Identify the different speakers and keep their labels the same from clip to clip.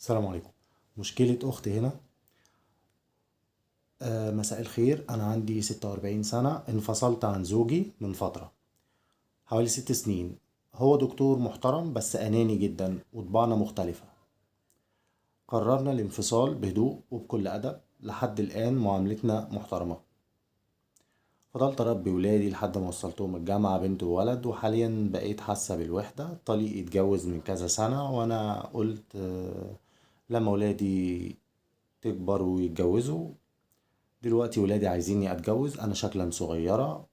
Speaker 1: السلام عليكم. مشكلة أختي هنا. مساء الخير، أنا عندي 46 سنة، انفصلت عن زوجي من فترة حوالي 6 سنين. هو دكتور محترم بس أناني جدا وطباعنا مختلفة. قررنا الانفصال بهدوء وبكل أدب، لحد الآن معاملتنا محترمة. فضلت أربي ولادي لحد ما وصلتهم الجامعة، بنت وولد، وحاليا بقيت حاسة بالوحدة. طليقي اتجوز من كذا سنة وأنا قلت لما ولادي تكبر ويتجوزوا. دلوقتي ولادي عايزيني اتجوز، انا شكلا صغيرة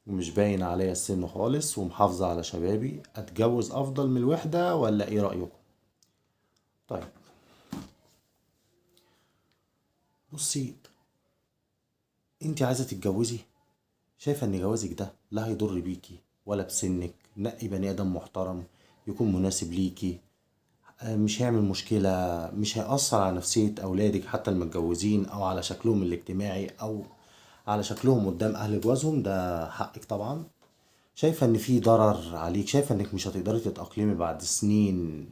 Speaker 1: ومش باين عليا السن خالص ومحافظة على شبابي. اتجوز افضل من الوحدة ولا ايه رأيكم؟ طيب، بصي، انت عايزة تتجوزي، شايفة ان جوازك ده لا هيضر بيكي ولا بسنك. نقي بني ادم محترم يكون مناسب ليكي. مش هيعمل مشكلة، مش هيأثر على نفسية أولادك حتى المتجوزين أو على شكلهم الاجتماعي أو على شكلهم قدام أهل جوازهم. ده حقك طبعا. شايفة ان في ضرر عليك، شايفة انك مش هتقدري تتأقلمي بعد سنين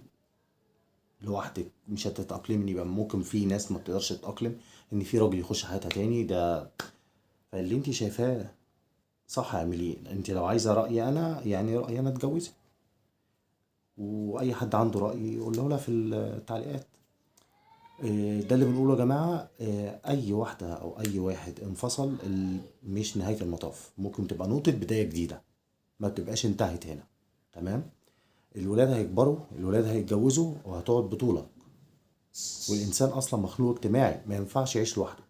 Speaker 1: لوحدك، مش هتتأقلمي. يبقى ممكن في ناس ما بتقدرش تتأقلم ان في راجل يخش حياتها تاني. ده فاللي انت شايفاه صح اعمليه. انت لو عايزة رأيي انا، يعني رأيي انا اتجوزي، واي حد عنده رأي يقوله لها في التعليقات. ده اللي بنقوله يا جماعة. اي واحدة او اي واحد انفصل مش نهاية المطاف، ممكن تبقى نقطة بداية جديدة، ما بتبقاش انتهت هنا. تمام. الولاد هيكبروا، الولاد هيتجوزوا، وهتقعد بطولك. والإنسان أصلا مخلوق اجتماعي، ما ينفعش يعيش لوحده.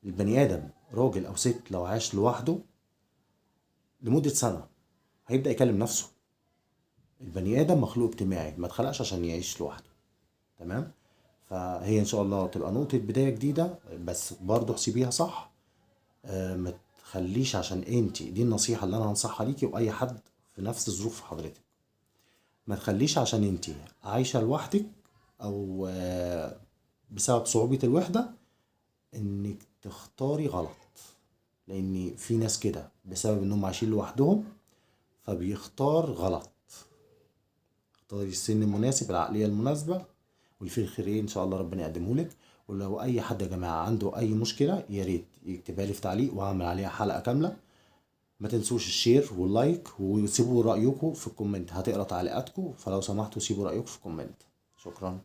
Speaker 1: البني آدم راجل أو ست لو عاش لوحده لمدة سنة هيبدأ يكلم نفسه. البني آدم مخلوق اجتماعي، ما اتخلقش عشان يعيش لوحده. تمام. فهي إن شاء الله تبقى نقطة بداية جديدة، بس برضه احسبيها صح. ما تخليش، عشان انت دي النصيحة اللي أنا هنصحها ليكي وأي حد في نفس ظروف حضرتك. ما تخليش عشان انت عايشة لوحدك او بسبب صعوبة الوحدة انك تختاري غلط. لان في ناس كده بسبب انهم عايشين لوحدهم فبيختار غلط. اختاري السن المناسب، العقلية المناسبة، والفي الخير ان شاء الله ربنا يقدمه لك. ولو اي حد يا جماعة عنده اي مشكلة يا ريت يكتبها لي في تعليق وهعمل عليها حلقة كاملة. ما تنسوش الشير واللايك، وسيبوا رأيكم في الكومنت، هتقرا تعليقاتكم، فلو سمحتوا سيبوا رأيكم في الكومنت. شكرا.